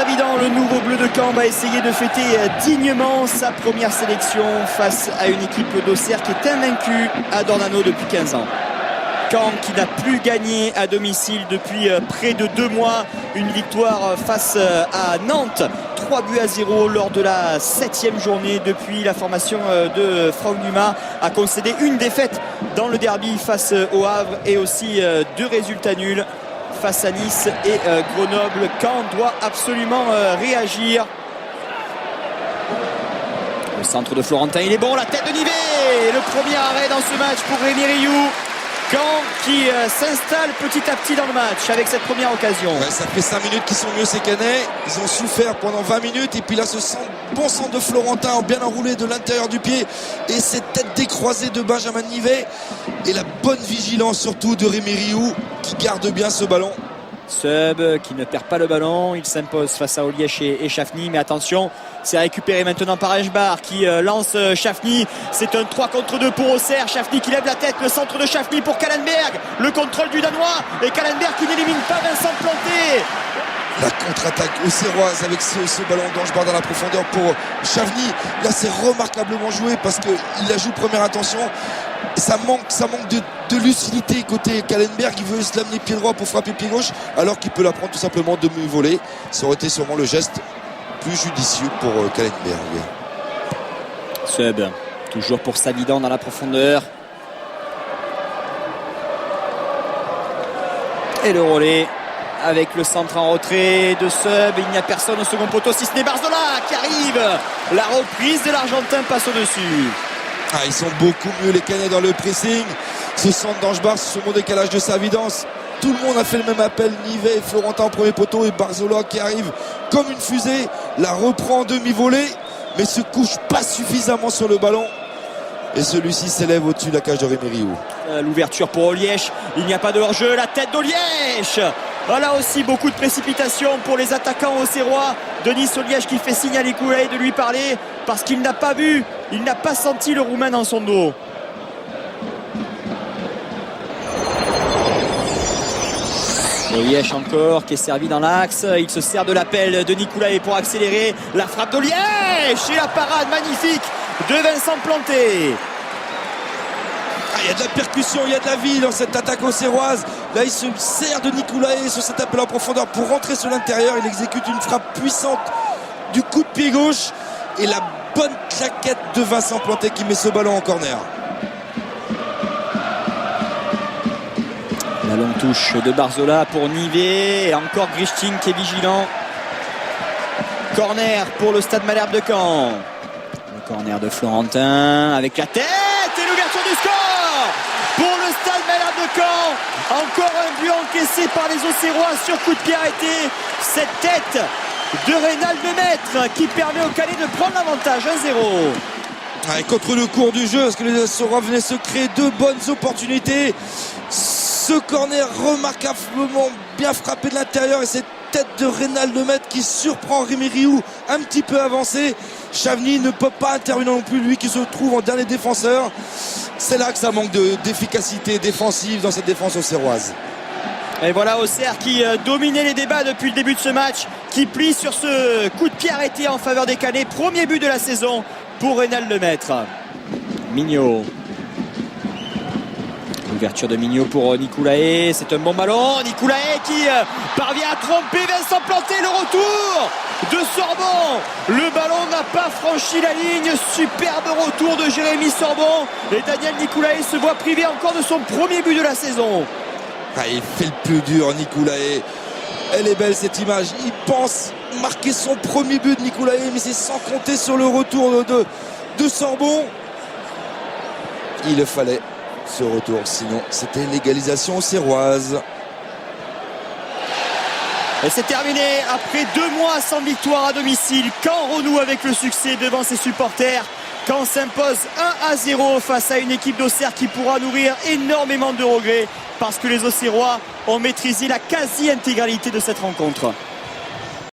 Savidan, le nouveau bleu de Caen, va essayer de fêter dignement sa première sélection face à une équipe d'Auxerre qui est invaincue à Dornano depuis 15 ans. Caen qui n'a plus gagné à domicile depuis près de 2 mois. Une victoire face à Nantes, 3-0 lors de la 7e journée depuis la formation de Franck Dumas. A concédé une défaite dans le derby face au Havre et aussi 2 résultats nuls face à Nice et Grenoble. Caen doit absolument réagir. Le centre de Florentin, il est bon, la tête de Nivet. Le premier arrêt dans ce match pour Rémi Rioux. Caen qui s'installe petit à petit dans le match avec cette première occasion. Ouais, ça fait 5 minutes qu'ils sont mieux ces Canets. Ils ont souffert pendant 20 minutes et puis là ce bon centre de Florentin bien enroulé de l'intérieur du pied et cette tête décroisée de Benjamin Nivet et la bonne vigilance surtout de Rémi Rioux qui garde bien ce ballon. Sub qui ne perd pas le ballon, il s'impose face à Olièche et Chafny, mais attention, c'est récupéré maintenant par Eshbar qui lance Chafny. C'est un 3 contre 2 pour Auxerre. Chafny qui lève la tête, le centre de Chafny pour Kallenberg, le contrôle du Danois et Kallenberg qui n'élimine pas Vincent Planté. La contre-attaque auxerroise avec ce ballon d'Angebar dans la profondeur pour Chavny. Là c'est remarquablement joué parce qu'il la joue première intention. Ça manque de lucidité côté Kallenberg. Il veut se l'amener pied droit pour frapper pied gauche alors qu'il peut la prendre tout simplement demi-volée. Ça aurait été sûrement le geste plus judicieux pour Kallenberg. Sub, toujours pour Savidan dans la profondeur. Et le relais avec le centre en retrait de Sub. Il n'y a personne au second poteau si ce n'est Barzola qui arrive. La reprise de l'Argentin passe au-dessus. Ils sont beaucoup mieux les Canets dans le pressing. Ce centre d'Angebar, ce bon décalage de Savidan. Tout le monde a fait le même appel. Nivet et Florentin en premier poteau et Barzola qui arrive comme une fusée. La reprend en demi-volée mais se couche pas suffisamment sur le ballon. Et celui-ci s'élève au-dessus de la cage de Rémi Rioux. L'ouverture pour Olièche. Il n'y a pas de hors-jeu. La tête d'Olièche. Voilà aussi beaucoup de précipitation pour les attaquants auxerrois. Denis Olièche qui fait signe à Nicoulae de lui parler parce qu'il n'a pas vu, il n'a pas senti le Roumain dans son dos. Olièche encore qui est servi dans l'axe. Il se sert de l'appel de Nicoulae pour accélérer. La frappe d'Olièche et la parade magnifique de Vincent Planté. Il y a de la percussion, il y a de la vie dans cette attaque auxerroise. Là il se sert de Nicoulae sur cet appel en profondeur pour rentrer sur l'intérieur. Il exécute une frappe puissante du coup de pied gauche et la bonne claquette de Vincent Planté qui met ce ballon en corner. La longue touche de Barzola pour Nivet et encore Grichting qui est vigilant. Corner pour le Stade Malherbe de Caen. Le corner de Florentin avec la tête et l'ouverture du score pour le Stade Malherbe de Caen. Encore un but encaissé par les Auxerrois sur coup de pied arrêté. Cette tête de Reynald Lemaitre qui permet aux Canets de prendre l'avantage 1-0. Contre le cours du jeu, parce que les Auxerrois venaient se créer 2 bonnes opportunités. Ce corner remarquablement bien frappé de l'intérieur et cette tête de Reynald Lemaitre qui surprend Rémi Rioux un petit peu avancé. Chavny ne peut pas intervenir non plus, lui qui se trouve en dernier défenseur. C'est là que ça manque d'efficacité défensive dans cette défense auxerroise. Et voilà Auxerre qui dominait les débats depuis le début de ce match, qui plie sur ce coup de pied arrêté en faveur des Canets. Premier but de la saison pour Reynald Lemaitre. Mignot. Ouverture de Mignot pour Nicoulae. C'est un bon ballon. Nicoulae qui parvient à tromper Vincent Planté. Le retour de Sorbon. Le ballon n'a pas franchi la ligne. Superbe retour de Jérémy Sorbon. Et Daniel Nicoulae se voit privé encore de son premier but de la saison. Il fait le plus dur, Nicoulae. Elle est belle cette image. Il pense marquer son premier but de Nicoulae, mais c'est sans compter sur le retour de Sorbon. Il le fallait ce retour, sinon c'était l'égalisation auxerroise. Et c'est terminé après 2 mois sans victoire à domicile. Caen renoue avec le succès devant ses supporters. Caen s'impose 1-0 face à une équipe d'Auxerre qui pourra nourrir énormément de regrets parce que les Auxerrois ont maîtrisé la quasi-intégralité de cette rencontre.